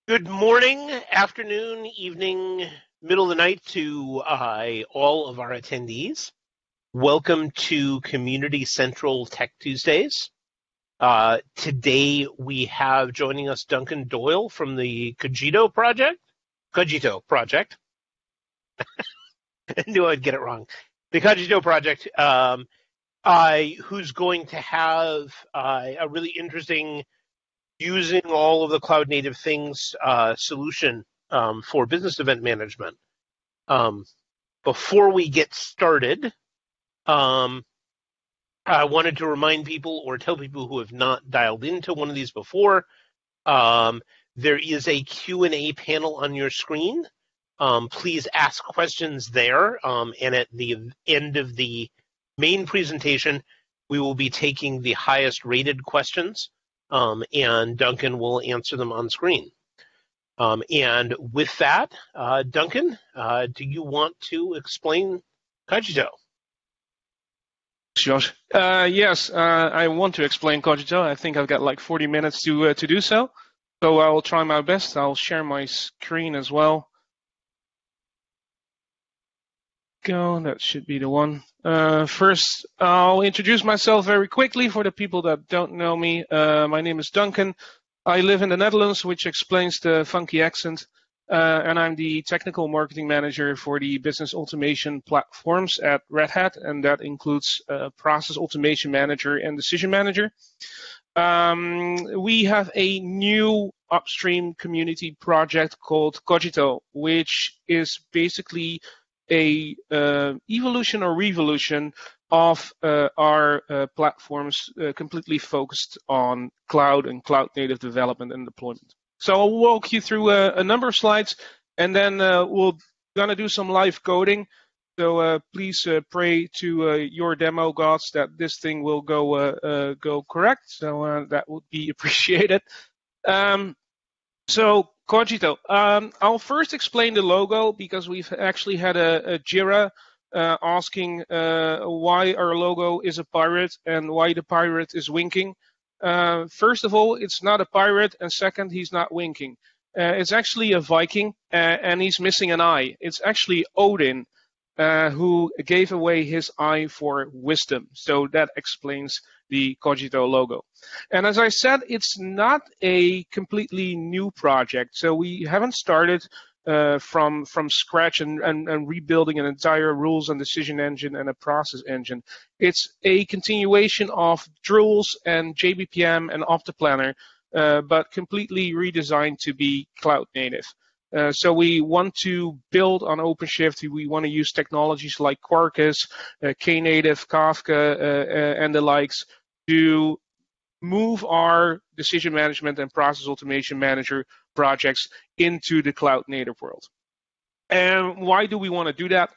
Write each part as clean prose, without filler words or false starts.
Good morning, afternoon, evening, middle of the night to all of our attendees. Welcome to Community Central Tech Tuesdays. Today we have joining us Duncan Doyle from the Kogito project. I knew I'd get it wrong. The Kogito project, who's going to have a really interesting using all of the cloud native things solution for business event management. Before we get started, I wanted to remind people or tell people who have not dialed into one of these before, there is a Q&A panel on your screen. Please ask questions there, and at the end of the main presentation, we will be taking the highest rated questions. And Duncan will answer them on screen. And with that, Duncan, do you want to explain Kogito? Josh. Yes, I want to explain Kogito. I think I've got like 40 minutes to do so. So I will try my best. I'll share my screen as well. That should be the one. First, I'll introduce myself very quickly for the people that don't know me. My name is Duncan. I live in the Netherlands, which explains the funky accent. And I'm the technical marketing manager for the business automation platforms at Red Hat, and that includes Process Automation Manager and Decision Manager. We have a new upstream community project called Kogito, which is basically a evolution or revolution of our platforms completely focused on cloud and cloud native development and deployment. So I'll walk you through a number of slides, and then we're going to do some live coding. So please pray to your demo gods that this thing will go correct. So that would be appreciated. So Kogito. I'll first explain the logo because we've actually had a Jira asking why our logo is a pirate and why the pirate is winking. First of all, it's not a pirate, and second, he's not winking. It's actually a Viking, and he's missing an eye. It's actually Odin who gave away his eye for wisdom. So that explains the Kogito logo. And as I said, it's not a completely new project. So we haven't started from scratch and rebuilding an entire rules and decision engine and a process engine. It's a continuation of Drools and JBPM and OptiPlanner, but completely redesigned to be cloud native. So we want to build on OpenShift. We want to use technologies like Quercus, KNative, Kafka, and the likes to move our decision management and process automation manager projects into the cloud native world. And why do we want to do that?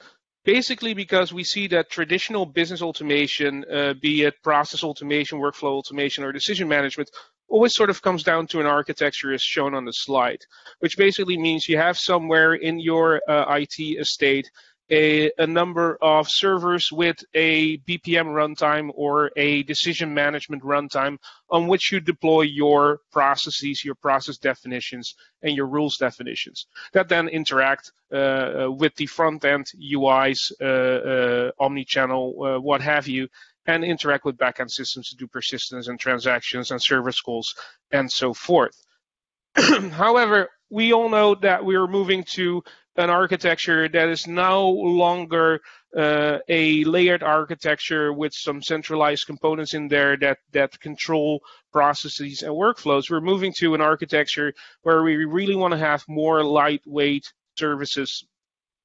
Basically because we see that traditional business automation, be it process automation, workflow automation, or decision management, always sort of comes down to an architecture as shown on the slide, which basically means you have somewhere in your IT estate a number of servers with a BPM runtime or a decision management runtime on which you deploy your processes, your process definitions, and your rules definitions that then interact with the front-end UIs, omnichannel, what have you, and interact with backend systems to do persistence and transactions and service calls and so forth. However, we all know that we are moving to an architecture that is no longer a layered architecture with some centralized components in there that control processes and workflows. We're moving to an architecture where we really want to have more lightweight services,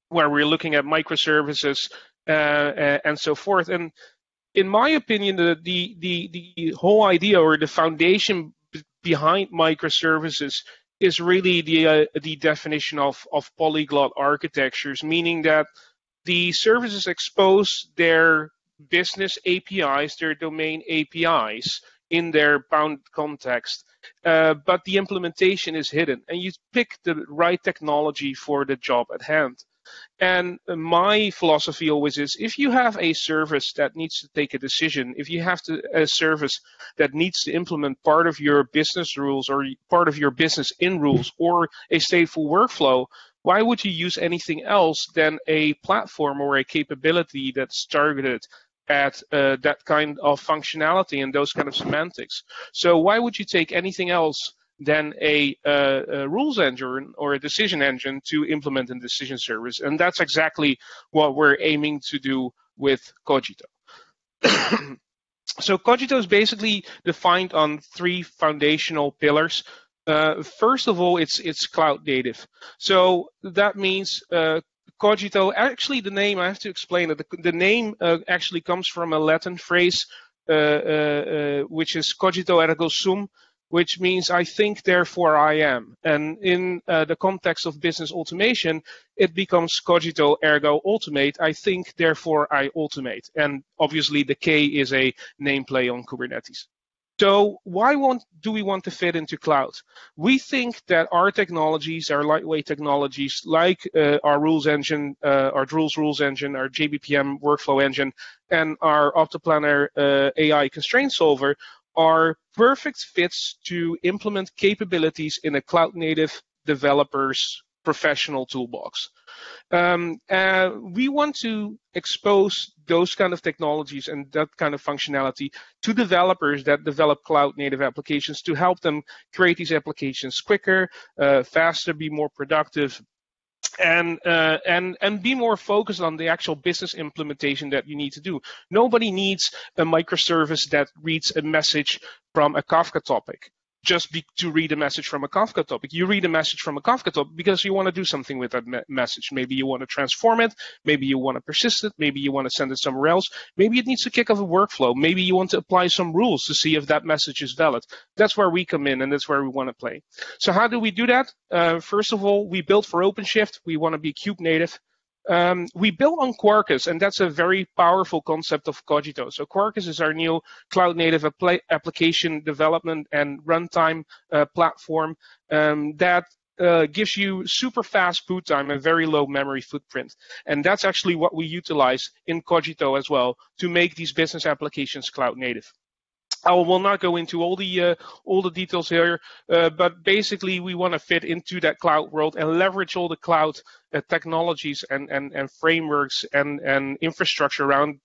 where we're looking at microservices and so forth. And in my opinion, the whole idea or the foundation behind microservices is really the definition of polyglot architectures, meaning that the services expose their business APIs, their domain APIs in their bound context, but the implementation is hidden, and you pick the right technology for the job at hand. And my philosophy always is, if you have a service that needs to take a decision, if you have a service that needs to implement part of your business rules or part of your business in rules or a stateful workflow, why would you use anything else than a platform or a capability that's targeted at that kind of functionality and those kind of semantics? So why would you take anything else than a rules engine or a decision engine to implement a decision service? And that's exactly what we're aiming to do with Kogito. So Kogito is basically defined on 3 foundational pillars. First of all, it's cloud native. So that means Kogito, actually the name, I have to explain it. The name actually comes from a Latin phrase, which is cogito ergo sum, which means I think, therefore I am. And in the context of business automation, it becomes cogito ergo automate. I think, therefore I automate. And obviously the K is a name play on Kubernetes. So why do we want to fit into cloud? We think that our technologies, our lightweight technologies, like our rules engine, our Drools rules engine, our JBPM workflow engine, and our Optiplanner AI constraint solver, are perfect fits to implement capabilities in a cloud-native developer's professional toolbox. We want to expose those kind of technologies and that kind of functionality to developers that develop cloud-native applications to help them create these applications quicker, faster, be more productive, and be more focused on the actual business implementation that you need to do. Nobody needs a microservice that reads a message from a Kafka topic just to read a message from a Kafka topic. You read a message from a Kafka topic because you want to do something with that message. Maybe you want to transform it. Maybe you want to persist it. Maybe you want to send it somewhere else. Maybe it needs to kick off a workflow. Maybe you want to apply some rules to see if that message is valid. That's where we come in, and that's where we want to play. So how do we do that? First of all, we built for OpenShift. We want to be kube native. We built on Quercus, and that's a very powerful concept of Kogito. So Quercus is our new cloud-native application development and runtime platform that gives you super fast boot time and very low memory footprint. And that's actually what we utilize in Kogito as well to make these business applications cloud-native. I will not go into all the details here, but basically we want to fit into that cloud world and leverage all the cloud technologies and frameworks and infrastructure around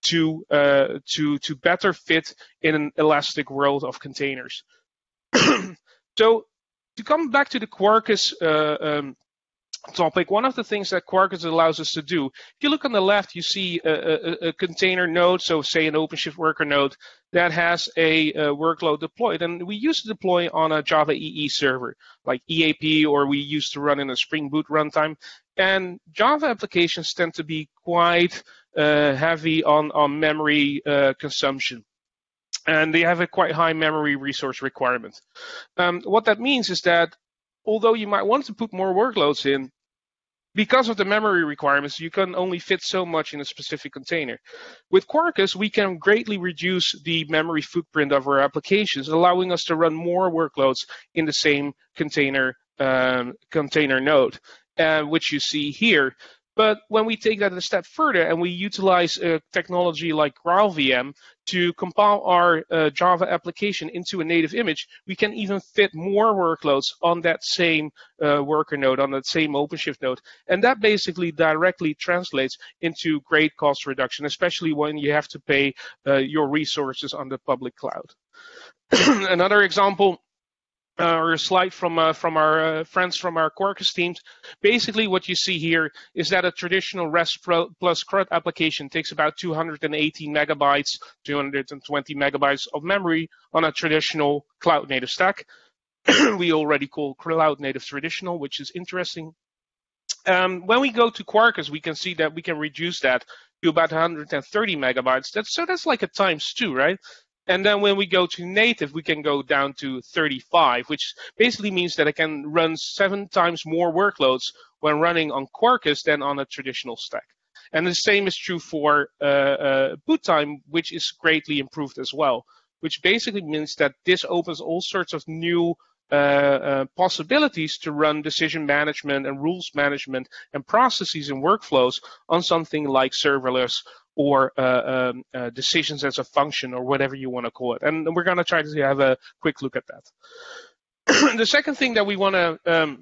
to better fit in an elastic world of containers. So to come back to the Quercus topic, one of the things that Quercus allows us to do, if you look on the left, you see a container node, so say an OpenShift worker node that has a workload deployed. And we used to deploy on a Java EE server, like EAP, or we used to run in a Spring Boot runtime. And Java applications tend to be quite heavy on memory consumption. And they have a quite high memory resource requirement. What that means is that although you might want to put more workloads in, because of the memory requirements, you can only fit so much in a specific container. With Quercus, we can greatly reduce the memory footprint of our applications, allowing us to run more workloads in the same container node, which you see here. But when we take that a step further and we utilize technology like GraalVM to compile our Java application into a native image, we can even fit more workloads on that same worker node, on that same OpenShift node. And that basically directly translates into great cost reduction, especially when you have to pay your resources on the public cloud. Another example, or a slide from our friends from our Quercus teams. Basically, what you see here is that a traditional REST plus CRUD application takes about 218 megabytes, 220 megabytes of memory on a traditional cloud-native stack. We already call cloud-native traditional, which is interesting. When we go to Quercus, we can see that we can reduce that to about 130 megabytes. That's like a times 2, right? And then when we go to native, we can go down to 35, which basically means that I can run 7 times more workloads when running on Quercus than on a traditional stack. And the same is true for boot time, which is greatly improved as well, which basically means that this opens all sorts of new possibilities to run decision management and rules management and processes and workflows on something like serverless or decisions as a function or whatever you want to call it. And we're going to try to have a quick look at that. The second thing that we want to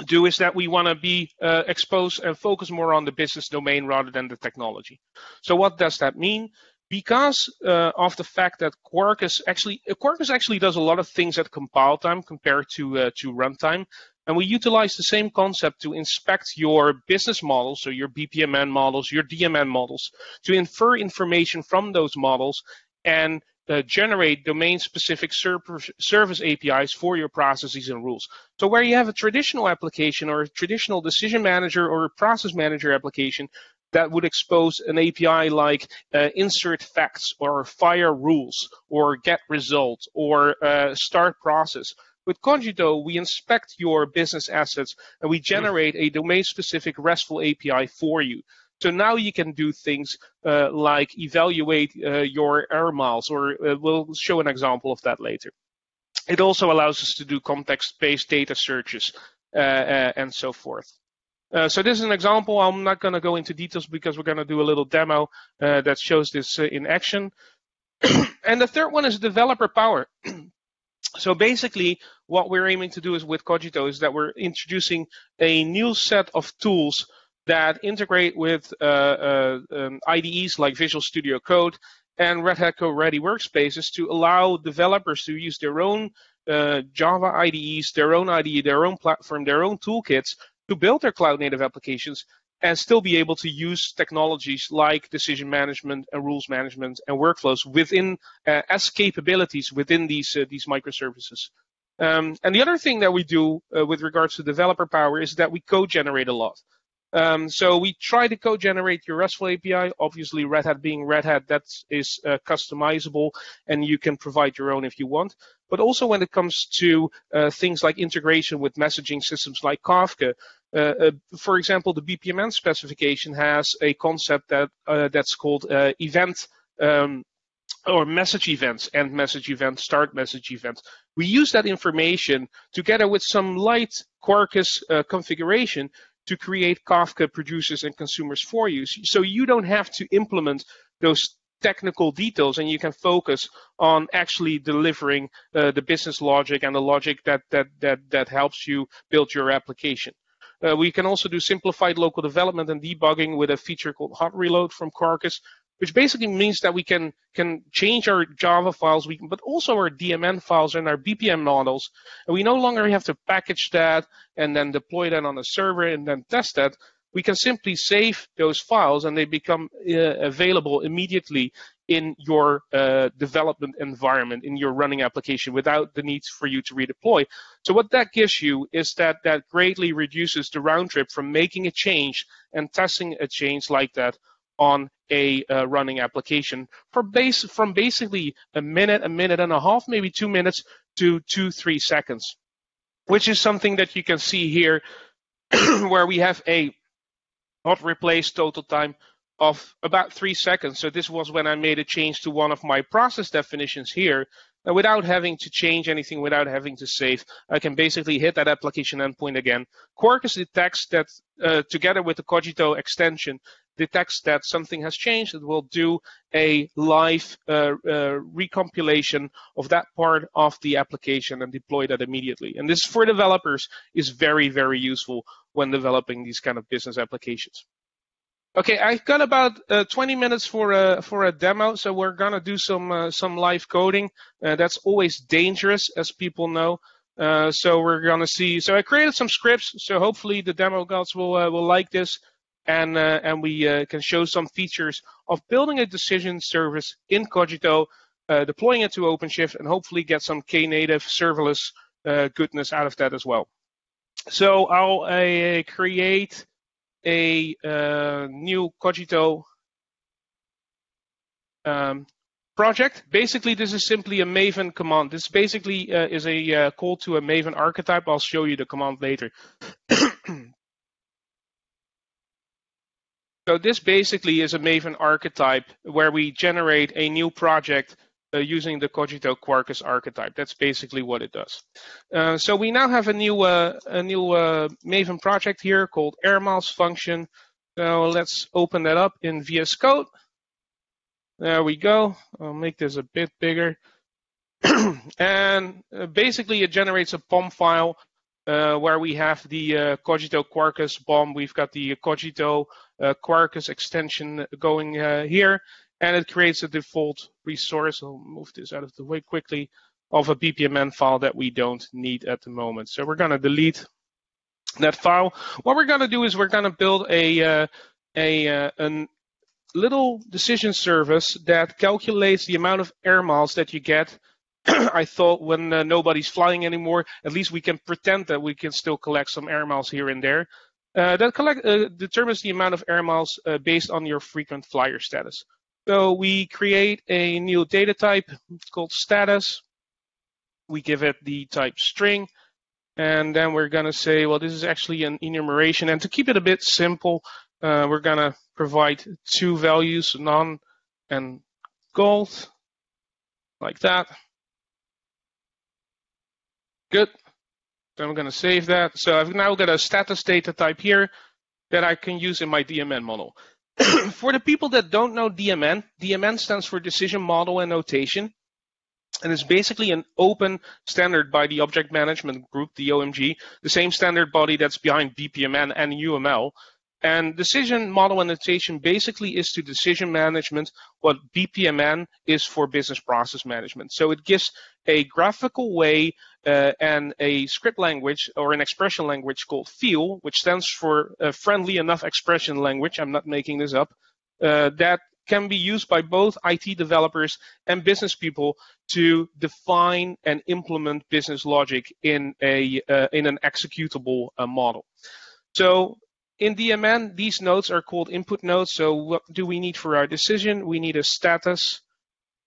do is that we want to be exposed and focus more on the business domain rather than the technology. So what does that mean? Because of the fact that Quercus actually does a lot of things at compile time compared to runtime, and we utilize the same concept to inspect your business models, so your BPMN models, your DMN models, to infer information from those models and generate domain-specific service APIs for your processes and rules. So where you have a traditional application or a traditional decision manager or a process manager application that would expose an API like insert facts or fire rules or get results or start process. With Kogito, we inspect your business assets and we generate a domain-specific RESTful API for you. So now you can do things like evaluate your error miles, or we'll show an example of that later. It also allows us to do context-based data searches and so forth. So this is an example. I'm not going to go into details because we're going to do a little demo that shows this in action. And the third one is developer power. So basically, what we're aiming to do is with Kogito is that we're introducing a new set of tools that integrate with IDEs like Visual Studio Code and Red Hat Code Ready Workspaces to allow developers to use their own Java IDEs, their own IDE, their own platform, their own toolkits to build their cloud-native applications and still be able to use technologies like decision management and rules management and workflows within as capabilities within these microservices. And the other thing that we do with regards to developer power is that we co-generate a lot. So we try to co-generate your RESTful API. Obviously, Red Hat being Red Hat, that is customizable, and you can provide your own if you want. But also when it comes to things like integration with messaging systems like Kafka, for example, the BPMN specification has a concept that that's called event or message events, end message event, start message event. We use that information together with some light Quercus configuration to create Kafka producers and consumers for you. So you don't have to implement those technical details and you can focus on actually delivering the business logic and the logic that helps you build your application. We can also do simplified local development and debugging with a feature called hot reload from Quercus, which basically means that we can change our Java files, but also our DMN files and our BPM models. And we no longer have to package that and then deploy that on a server and then test that. We can simply save those files and they become available immediately in your development environment, in your running application without the need for you to redeploy. So what that gives you is that greatly reduces the round trip from making a change and testing a change like that on a running application from basically a minute and a half, maybe 2 minutes to 2-3 seconds, which is something that you can see here where we have a hot replace total time of about 3 seconds. So this was when I made a change to one of my process definitions here. And without having to change anything, without having to save, I can basically hit that application endpoint again. Quercus detects that, together with the Kogito extension, detects that something has changed. It will do a live recompilation of that part of the application and deploy that immediately. And this, for developers, is very, very useful when developing these kind of business applications. Okay, I've got about 20 minutes for a demo, so we're gonna do some live coding. That's always dangerous, as people know. So we're gonna see. So I created some scripts, so hopefully the demo gods will like this, and we can show some features of building a decision service in Kogito, deploying it to OpenShift, and hopefully get some KNative serverless goodness out of that as well. So I'll create a new Kogito project. Basically, this is simply a Maven command. This basically is a call to a Maven archetype. I'll show you the command later. So this basically is a Maven archetype where we generate a new project using the Kogito Quarkus archetype. That's basically what it does. So we now have a new Maven project here called airmiles function. So let's open that up in VS Code. There we go. I'll make this a bit bigger. And basically it generates a POM file where we have the Kogito Quarkus BOM. We've got the Kogito Quarkus extension going here, and it creates a default resource. I'll move this out of the way quickly, of a BPMN file that we don't need at the moment. So we're going to delete that file. What we're going to do is we're going to build a little decision service that calculates the amount of air miles that you get. I thought when nobody's flying anymore, at least we can pretend that we can still collect some air miles here and there. That determines the amount of air miles based on your frequent flyer status. So we create a new data type. It's called status. We give it the type string. And then we're going to say, well, this is actually an enumeration. And to keep it a bit simple, we're going to provide two values, none and gold, like that. Good. So I'm going to save that. So I've now got a status data type here that I can use in my DMN model. For the people that don't know DMN, DMN stands for Decision Model and Notation. And it's basically an open standard by the Object Management Group, the OMG, the same standard body that's behind BPMN and UML. And decision model and notation basically is to decision management what BPMN is for business process management. So it gives a graphical way and a script language or an expression language called FEEL, which stands for Friendly Enough Expression Language. I'm not making this up. That can be used by both IT developers and business people to define and implement business logic in an executable model. So in DMN, these nodes are called input nodes. So what do we need for our decision? We need a status,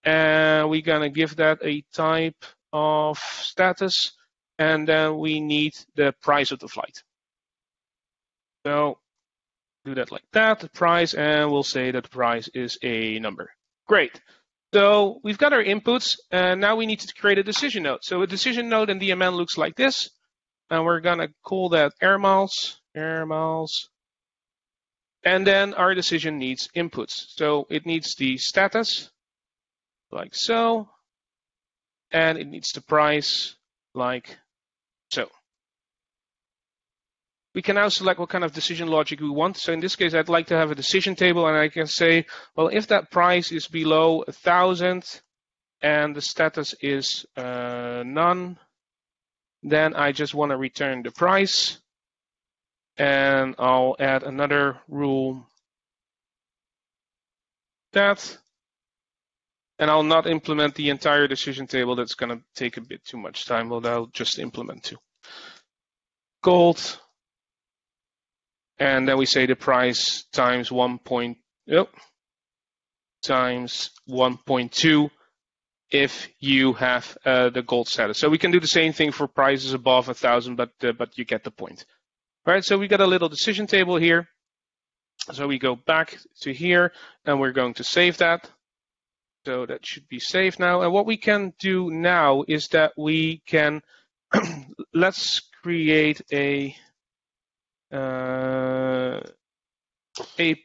and we're going to give that a type of status, and then we need the price of the flight. So do that like that, the price, and we'll say that the price is a number. Great. So we've got our inputs, and now we need to create a decision node. So a decision node in DMN looks like this, and we're going to call that air miles. And then our decision needs inputs. So it needs the status, like so, and it needs the price, like so. We can now select what kind of decision logic we want. So in this case, I'd like to have a decision table, and I can say, well, if that price is below 1,000 and the status is none, then I just want to return the price. And I'll add another rule that, and I'll not implement the entire decision table. That's going to take a bit too much time, but I'll just implement two. Gold, and then we say the price times 1.2 if you have the gold status. So we can do the same thing for prices above 1,000, but you get the point. All right, so we got a little decision table here. So we go back to here, and we're going to save that. So that should be saved now. And what we can do now is that we can, let's create a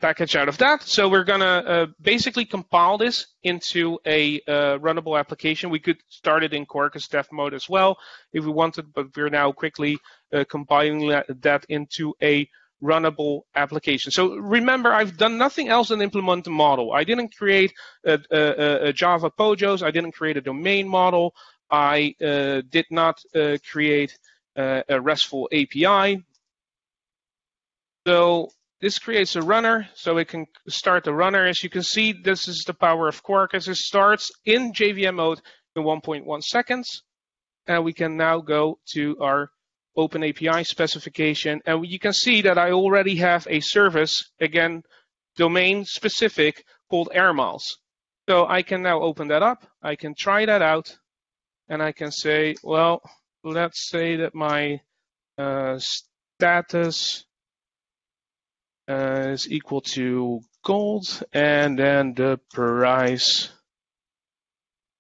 package out of that. So we're going to basically compile this into a runnable application. We could start it in Quercus dev mode as well if we wanted, but we're now quickly compiling that into a runnable application. So remember, I've done nothing else than implement the model. I didn't create a Java POJOs. I didn't create a domain model. I did not create a RESTful API. So this creates a runner, so it can start the runner. As you can see, this is the power of Quercus. It starts in JVM mode in 1.1 seconds. And we can now go to our OpenAPI specification. And you can see that I already have a service, again, domain specific, called airmiles. So I can now open that up. I can try that out. And I can say, well, let's say that my status is equal to gold, and then the price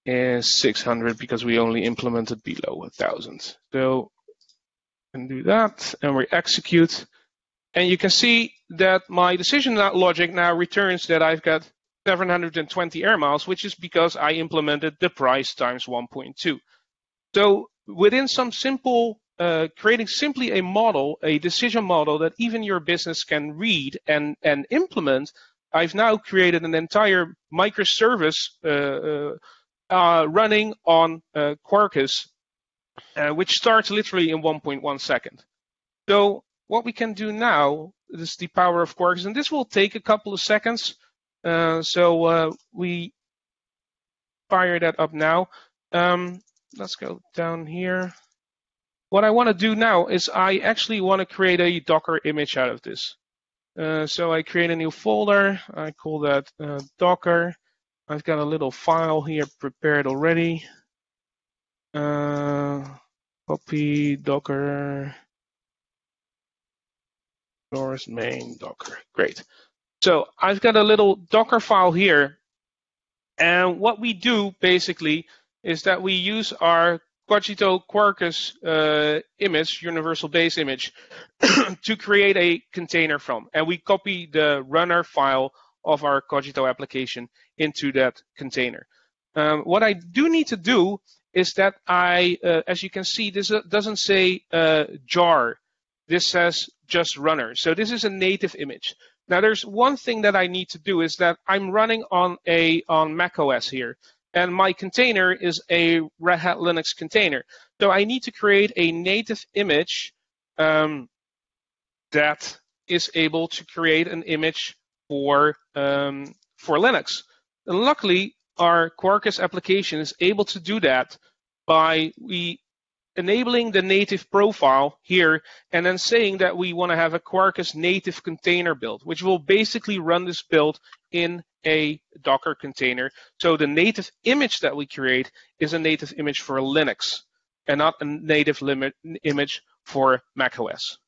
is 600 because we only implemented below 1,000. So we can do that, and we execute. And you can see that my decision logic now returns that I've got 720 air miles, which is because I implemented the price times 1.2. So within some simple, creating simply a model, a decision model that even your business can read and implement, I've now created an entire microservice running on Quercus, which starts literally in 1.1 second. So what we can do now is the power of Quercus, and this will take a couple of seconds. So we fire that up now. Let's go down here. What I want to do now is I actually want to create a Docker image out of this. So I create a new folder. I call that Docker. I've got a little file here prepared already. Copy Docker. Source main Docker. Great. So I've got a little Docker file here. And what we do basically is that we use our Kogito Quarkus image, universal base image, to create a container from. And we copy the runner file of our Kogito application into that container. What I do need to do is that as you can see, this doesn't say jar. This says just runner. So this is a native image. Now there's one thing that I need to do is that I'm running on macOS here. And my container is a Red Hat Linux container. So I need to create a native image that is able to create an image for Linux. And luckily, our Quercus application is able to do that by enabling the native profile here and then saying that we want to have a Quercus native container build, which will basically run this build in a Docker container. So the native image that we create is a native image for Linux and not a native image for macOS.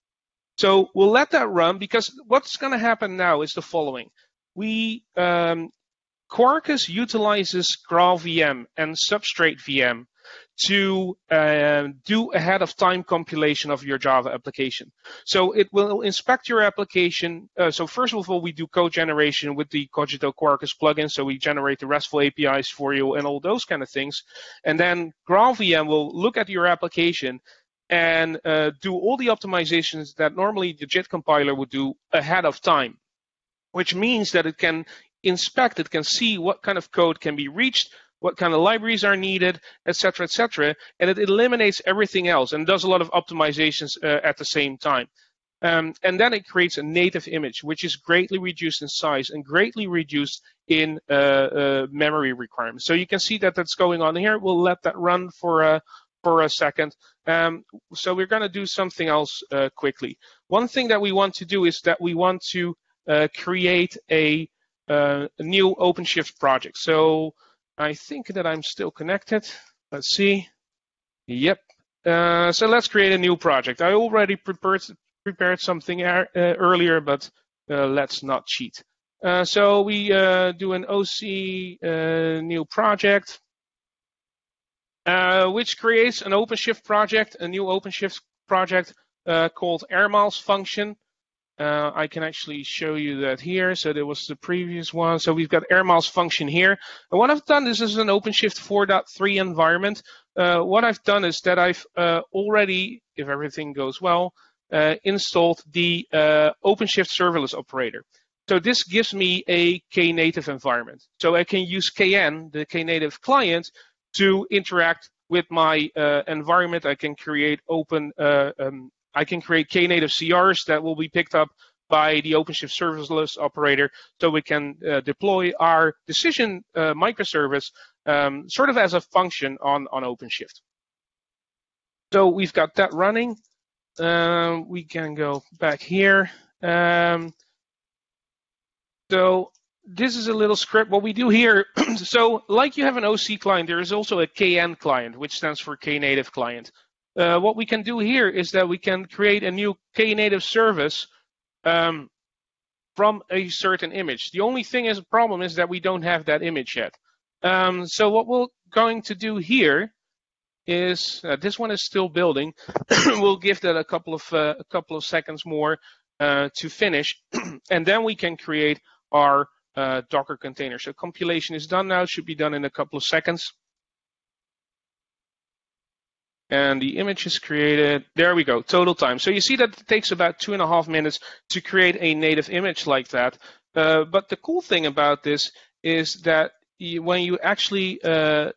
So we'll let that run because what's going to happen now is the following. Quercus utilizes GraalVM and Substrate VM to do ahead of time compilation of your Java application. So it will inspect your application. So first of all, we do code generation with the Kogito Quarkus plugin. So we generate the RESTful APIs for you and all those kind of things. And then GraalVM will look at your application and do all the optimizations that normally the JIT compiler would do ahead of time, which means that it can inspect, it can see what kind of code can be reached, what kind of libraries are needed, etc., and it eliminates everything else and does a lot of optimizations at the same time. And then it creates a native image, which is greatly reduced in size and greatly reduced in memory requirements. So you can see that that's going on here. We'll let that run for a second. So we're going to do something else quickly. One thing that we want to do is that we want to create a new OpenShift project. So I think that I'm still connected. Let's see. Yep. So let's create a new project. I already prepared something earlier, but let's not cheat. So we do an OC new project, which creates an OpenShift project, a new OpenShift project called airmiles function. I can actually show you that here. So there was the previous one. So we've got airmiles function here. And what I've done, this is an OpenShift 4.3 environment. What I've done is that I've already, if everything goes well, installed the OpenShift serverless operator. So this gives me a KNative environment. So I can use KN, the KNative client, to interact with my environment. I can create I can create KNative CRs that will be picked up by the OpenShift serverless operator, so we can deploy our decision microservice sort of as a function on OpenShift. So we've got that running. We can go back here. So this is a little script. What we do here, so like you have an OC client, there is also a KN client, which stands for KNative client. What we can do here is that we can create a new KNative service from a certain image. The only thing is, problem is that we don't have that image yet. So what we'll going to do here is this one is still building. We'll give that a couple of seconds more to finish, and then we can create our Docker container. So compilation is done now. It should be done in a couple of seconds. And the image is created. There we go, total time. So you see that it takes about 2.5 minutes to create a native image like that. But the cool thing about this is that when you actually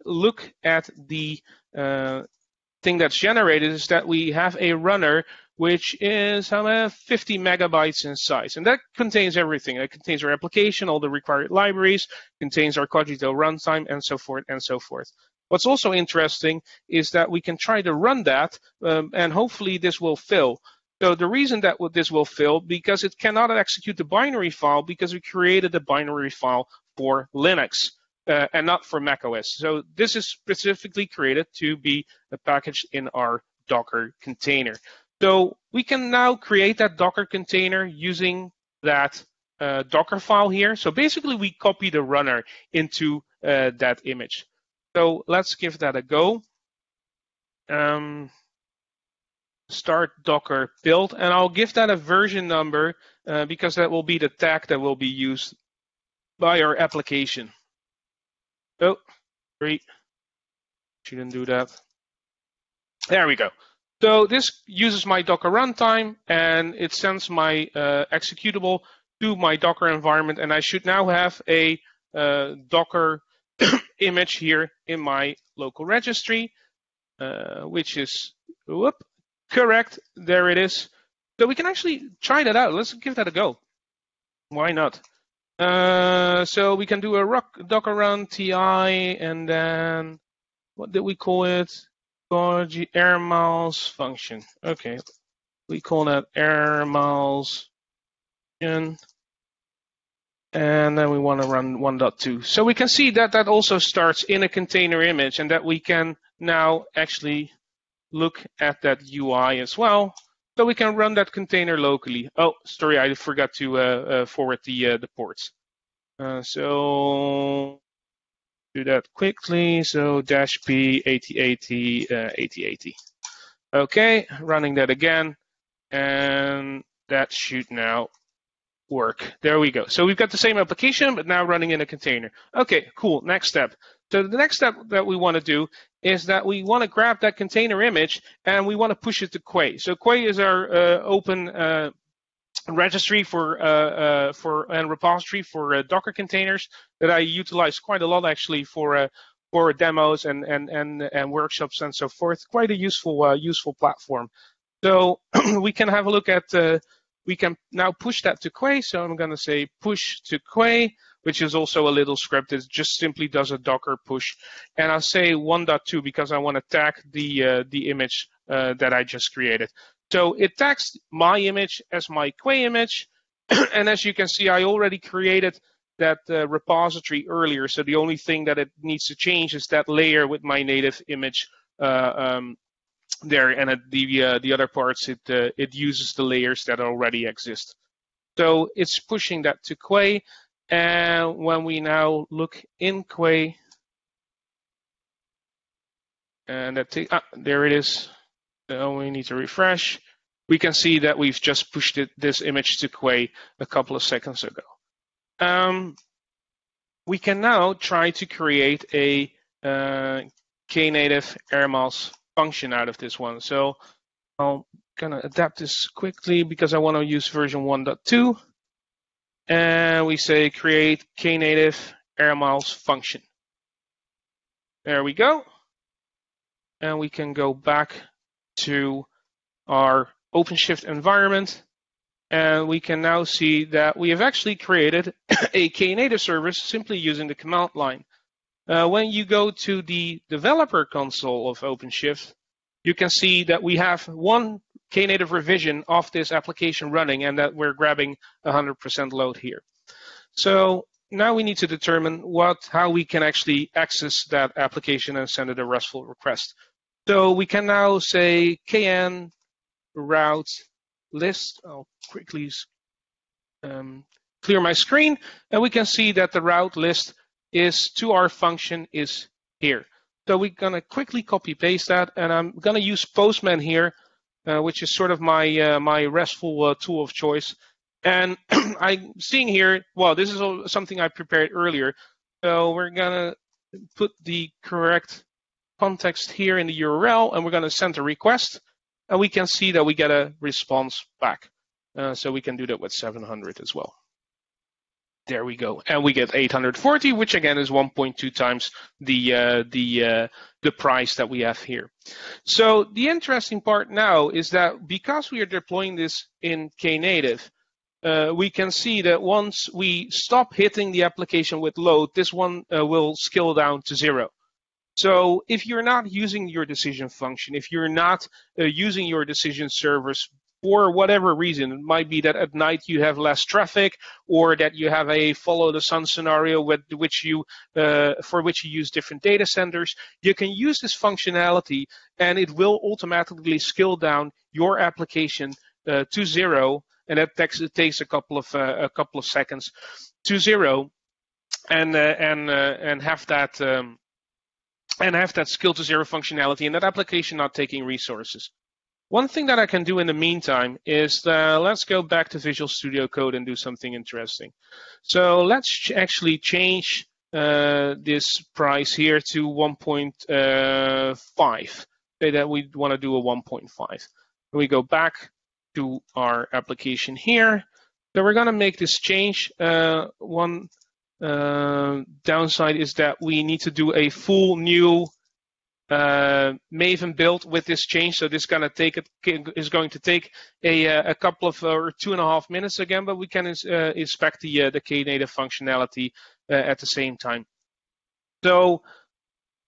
look at the thing that's generated, is that we have a runner which is 50 megabytes in size. And that contains everything. It contains our application, all the required libraries, contains our Kogito runtime, and so forth and so forth. What's also interesting is that we can try to run that, and hopefully this will fill. So the reason that this will fill, because it cannot execute the binary file, because we created the binary file for Linux and not for macOS. So this is specifically created to be packaged in our Docker container. So we can now create that Docker container using that Docker file here. So basically we copy the runner into that image. So let's give that a go. Start Docker build, and I'll give that a version number because that will be the tag that will be used by our application. Oh, great. Shouldn't do that. There we go. So this uses my Docker runtime, and it sends my executable to my Docker environment, and I should now have a Docker image here in my local registry, which is correct. There it is. So we can actually try that out. Let's give that a go. Why not? So we can do a Docker run ti, and then what did we call it? AirMouse function. Okay, we call that AirMouse function. And then we want to run 1.2. So we can see that that also starts in a container image, and that we can now actually look at that UI as well. So we can run that container locally. Oh, sorry, I forgot to forward the ports. So do that quickly. So -p 8080 8080. Okay, running that again, and that should now work. There we go. So we've got the same application, but now running in a container. Okay, cool. Next step. So the next step that we want to do is that we want to grab that container image and we want to push it to Quay. So Quay is our open registry for and repository for Docker containers that I utilize quite a lot actually for demos and workshops and so forth. Quite a useful platform. So we can have a look at. We can now push that to Quay. So I'm going to say push to Quay, which is also a little script. It just simply does a Docker push. And I'll say 1.2 because I want to tag the image that I just created. So it tags my image as my Quay image. And as you can see, I already created that repository earlier. So the only thing that it needs to change is that layer with my native image there, and the other parts it uses the layers that already exist. So it's pushing that to Quay, and when we now look in Quay, and there it is. So we need to refresh. We can see that we've just pushed this image to Quay a couple of seconds ago. We can now try to create a KNative AirMouse function out of this one. So I'm gonna adapt this quickly because I want to use version 1.2, and we say create KNative AirMouse function. There we go, and we can go back to our OpenShift environment, and we can now see that we have actually created a KNative service simply using the command line. When you go to the developer console of OpenShift, you can see that we have one KNative revision of this application running, and that we're grabbing 100% load here. So now we need to determine how we can actually access that application and send it a RESTful request. So we can now say kn route list. I'll quickly clear my screen, and we can see that the route list is to our function is here. So we're going to quickly copy paste that, and I'm going to use Postman here, which is sort of my my RESTful tool of choice. And I'm seeing here, well, this is something I prepared earlier. So we're going to put the correct context here in the URL, and we're going to send a request, and we can see that we get a response back. So we can do that with 700 as well. There we go, and we get 840, which again is 1.2 times the price that we have here. So the interesting part now is that because we are deploying this in KNative, we can see that once we stop hitting the application with load, this one will scale down to 0. So if you're not using your decision function, if you're not using your decision servers for whatever reason, it might be that at night you have less traffic, or that you have a follow the sun scenario for which you use different data centers, you can use this functionality and it will automatically scale down your application to 0, and that takes a couple of seconds to 0, and have that scale to 0 functionality, and that application not taking resources. One thing that I can do in the meantime is let's go back to Visual Studio Code and do something interesting. So let's actually change this price here to 1.5. Say that we want to do a 1.5. We go back to our application here. So we're going to make this change. One downside is that we need to do a full new Maven build with this change, so this is going to take a couple of or 2.5 minutes again, but we can inspect the KNative functionality at the same time. So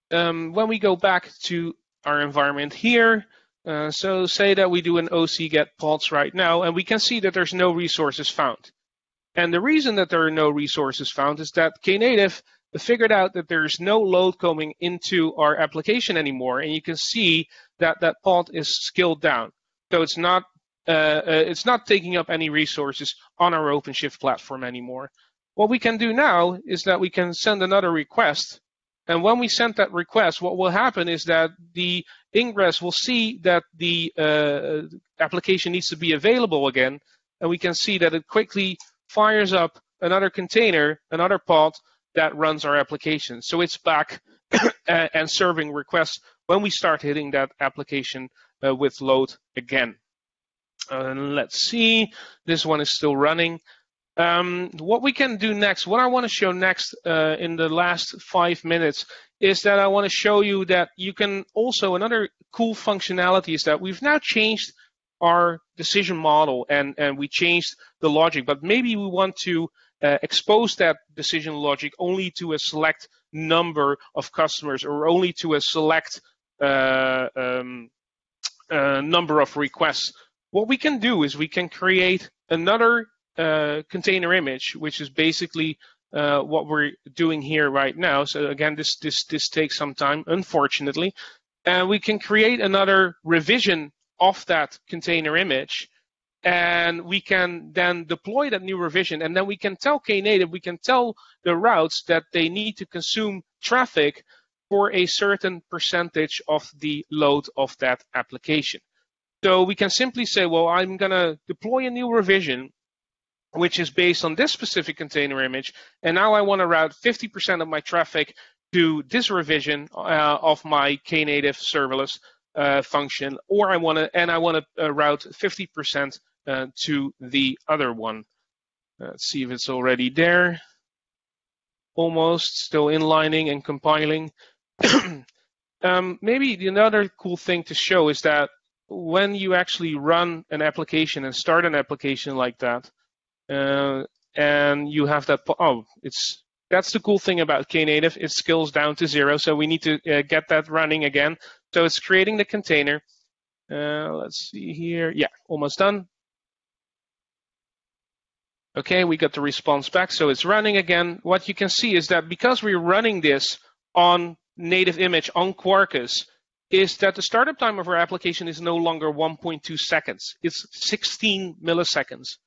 when we go back to our environment here, so say that we do an OC get pods right now, and we can see that there's no resources found. And the reason that there are no resources found is that KNative figured out that there's no load coming into our application anymore, and you can see that that pod is scaled down. So it's not taking up any resources on our OpenShift platform anymore. What we can do now is that we can send another request, and when we send that request, what will happen is that the ingress will see that the application needs to be available again, and we can see that it quickly fires up another container, another pod, that runs our application. So it's back and serving requests when we start hitting that application with load again. Let's see, this one is still running. What we can do next, what I want to show next in the last 5 minutes, is that I want to show you that you can also, another cool functionality is that we've now changed our decision model and we changed the logic, but maybe we want to expose that decision logic only to a select number of customers, or only to a select number of requests. What we can do is we can create another container image, which is basically what we're doing here right now. So again, this takes some time, unfortunately. And we can create another revision of that container image, and we can then deploy that new revision, and then we can tell KNative, we can tell the routes that they need to consume traffic for a certain percentage of the load of that application. So we can simply say, well, I'm going to deploy a new revision, which is based on this specific container image, and now I want to route 50% of my traffic to this revision of my KNative serverless function, or I want to route 50% to the other one. Let's see if it's already there. Almost, still inlining and compiling. Maybe another cool thing to show is that when you actually run an application and start an application like that, and you have that, that's the cool thing about KNative. It scales down to 0, so we need to get that running again. So it's creating the container. Let's see here. Yeah, almost done. Okay, we got the response back, so it's running again. What you can see is that because we're running this on native image on Quercus, is that the startup time of our application is no longer 1.2 seconds. It's 16 milliseconds.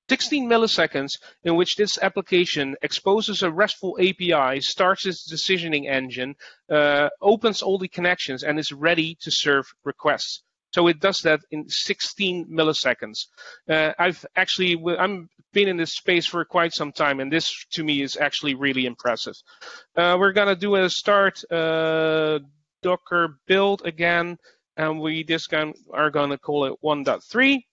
16 milliseconds in which this application exposes a RESTful API, starts its decisioning engine, opens all the connections, and is ready to serve requests. So it does that in 16 milliseconds. I've been in this space for quite some time, and this to me is actually really impressive. We're gonna do a start Docker build again, and we are gonna call it 1.3.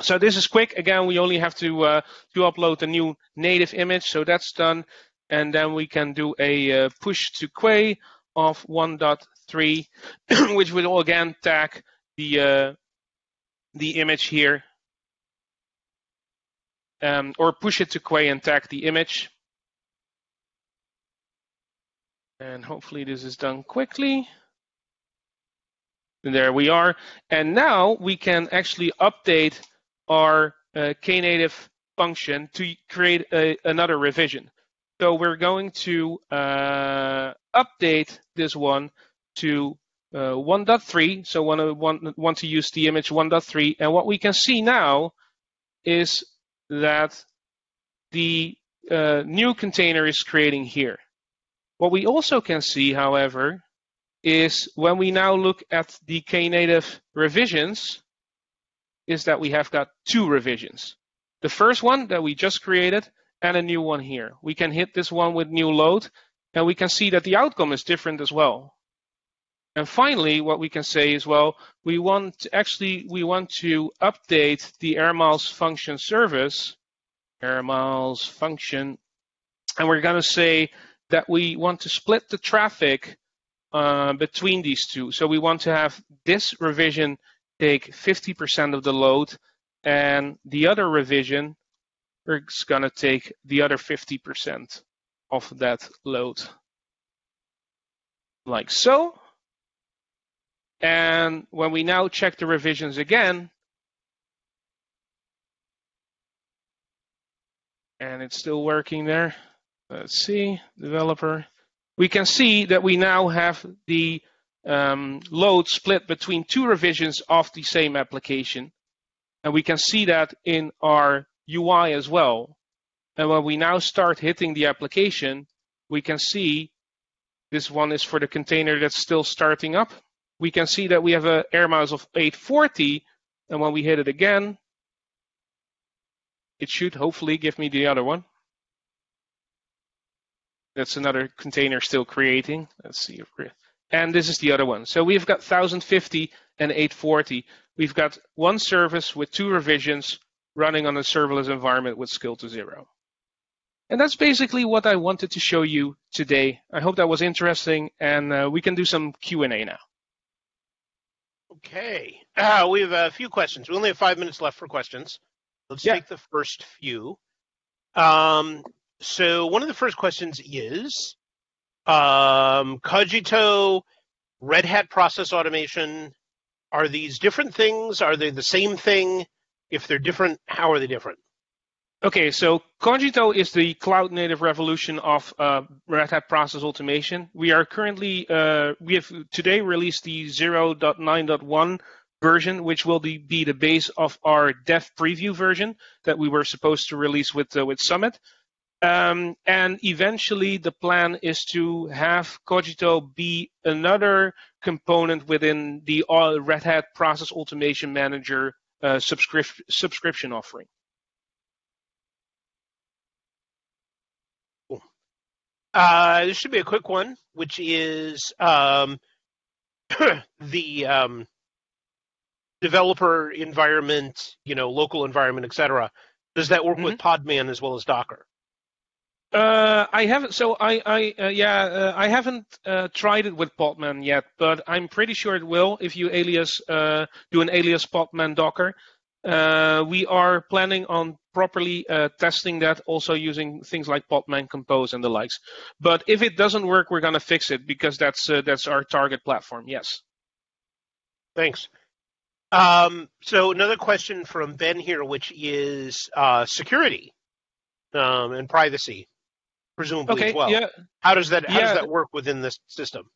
So this is quick. Again, we only have to upload a new native image, so that's done. And then we can do a push to Quay of 1.3, which will again tag the image here, or push it to Quay and tag the image. And hopefully this is done quickly. And there we are. And now we can actually update our KNative function to create another revision. So we're going to update this one to 1.3. So want to use the image 1.3. And what we can see now is that the new container is creating here. What we also can see, however, is when we now look at the KNative revisions, is that we have got two revisions. The first one that we just created and a new one here. We can hit this one with new load, and we can see that the outcome is different as well. And finally, what we can say is, well, we want to update the airmiles function service, airmiles function, and we're going to say that we want to split the traffic between these two. So we want to have this revision take 50% of the load, and the other revision is going to take the other 50% of that load, like so. And when we now check the revisions again, and it's still working there. Let's see, developer. We can see that we now have the load split between two revisions of the same application. And we can see that in our UI as well. And when we now start hitting the application, we can see this one is for the container that's still starting up. We can see that we have an air miles of 840. And when we hit it again, it should hopefully give me the other one. That's another container still creating. Let's see. And this is the other one. So we've got 1050 and 840. We've got one service with two revisions running on a serverless environment with scale to 0. And that's basically what I wanted to show you today. I hope that was interesting, and we can do some Q&A now. Okay. We have a few questions. We only have 5 minutes left for questions. Let's take the first few. So one of the first questions is, Kogito, Red Hat process automation, are these different things? Are they the same thing? If they're different, how are they different? Okay, so Kogito is the cloud native revolution of Red Hat process automation. We are currently, we have today released the 0.9.1 version, which will be the base of our dev preview version that we were supposed to release with Summit. And eventually the plan is to have Kogito be another component within the Red Hat Process Automation Manager subscription offering. Cool. This should be a quick one, which is the developer environment, local environment, etc. Does that work with Podman as well as Docker? I haven't. So I haven't tried it with Postman yet, but I'm pretty sure it will if you do an alias Postman Docker. We are planning on properly testing that, also using things like Postman Compose and the likes. But if it doesn't work, we're gonna fix it because that's our target platform. Yes. Thanks. So another question from Ben here, which is security and privacy. Presumably as well. Yeah. How does that work within this system?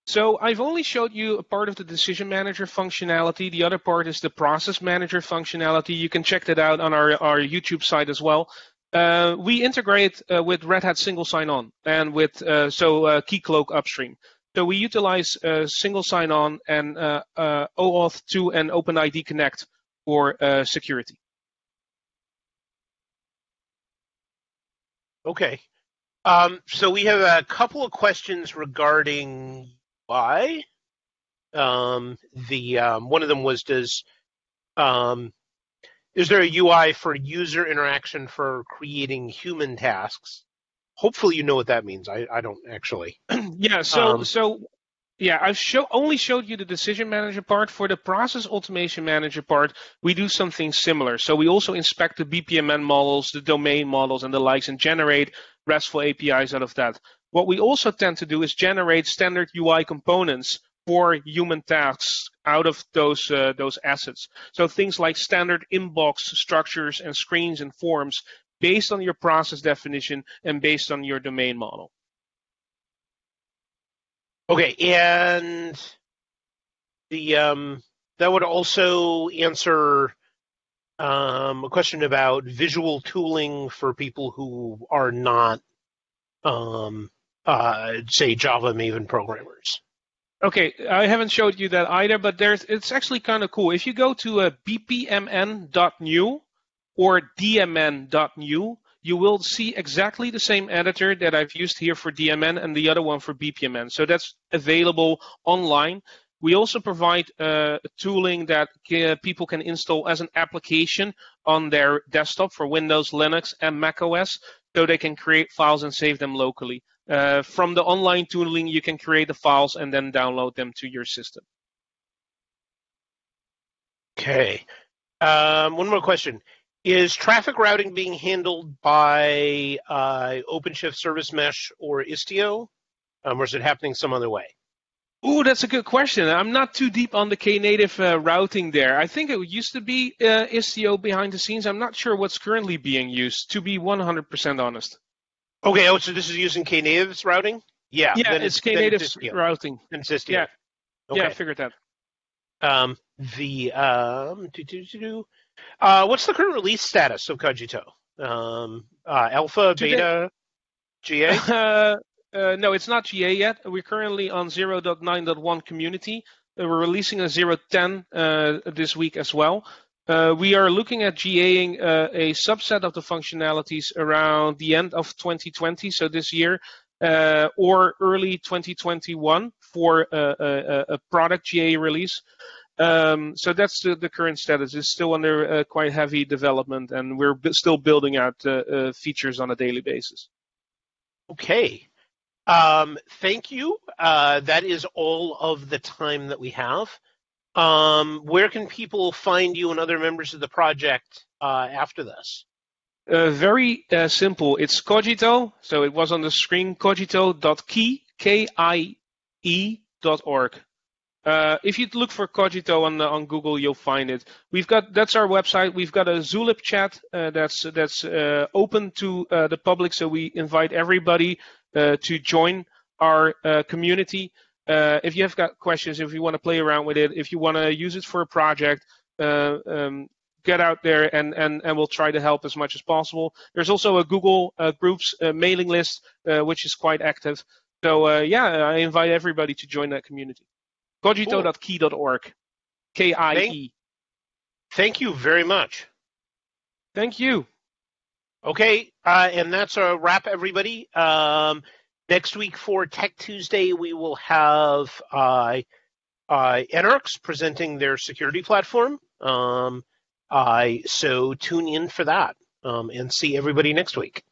So I've only showed you a part of the decision manager functionality. The other part is the process manager functionality. You can check that out on our YouTube site as well. We integrate with Red Hat single sign-on and with Keycloak upstream. So we utilize single sign-on and OAuth 2 and OpenID Connect for security. Okay. So we have a couple of questions regarding UI. One of them was, is there a UI for user interaction for creating human tasks? Hopefully you know what that means. I don't actually. Yeah, I've only showed you the decision manager part. For the process automation manager part, we do something similar. So we also inspect the BPMN models, the domain models, and the likes, and generate RESTful APIs out of that. What we also tend to do is generate standard UI components for human tasks out of those assets. So things like standard inbox structures and screens and forms based on your process definition and based on your domain model. Okay, and that would also answer a question about visual tooling for people who are not, say, Java Maven programmers. Okay, I haven't showed you that either, but it's actually kind of cool. If you go to bpmn.new or dmn.new, you will see exactly the same editor that I've used here for DMN and the other one for BPMN. So that's available online. We also provide tooling that people can install as an application on their desktop for Windows, Linux, and macOS, so they can create files and save them locally. From the online tooling, you can create the files and then download them to your system. Okay. One more question. Is traffic routing being handled by OpenShift Service Mesh or Istio, or is it happening some other way? Ooh, that's a good question. I'm not too deep on the KNative routing there. I think it used to be Istio behind the scenes. I'm not sure what's currently being used, to be 100% honest. Okay, so this is using KNative's routing? Yeah, it's KNative's routing. And it's Istio. Yeah, okay. Yeah, I figured that. What's the current release status of Kogito? Alpha, beta, GA? No, it's not GA yet. We're currently on 0.9.1 community. We're releasing a 0.10 this week as well. We are looking at GAing a subset of the functionalities around the end of 2020, so this year, or early 2021 for a product GA release. So that's the current status. It's still under quite heavy development, and we're still building out features on a daily basis. Okay. Thank you. That is all of the time that we have. Where can people find you and other members of the project after this? Very simple. It's Kogito, so it was on the screen, kogito.key, K-I-E.org. If you look for Kogito on Google, you'll find it. That's our website. We've got a Zulip chat that's open to the public, so we invite everybody to join our community. If you have got questions, if you want to play around with it, if you want to use it for a project, get out there and we'll try to help as much as possible. There's also a Google Groups mailing list, which is quite active. So I invite everybody to join that community. Kogito.key.org. K-I-E. Thank you very much. Thank you. Okay, and that's a wrap, everybody. Next week for Tech Tuesday, we will have Enarx presenting their security platform. So tune in for that and see everybody next week.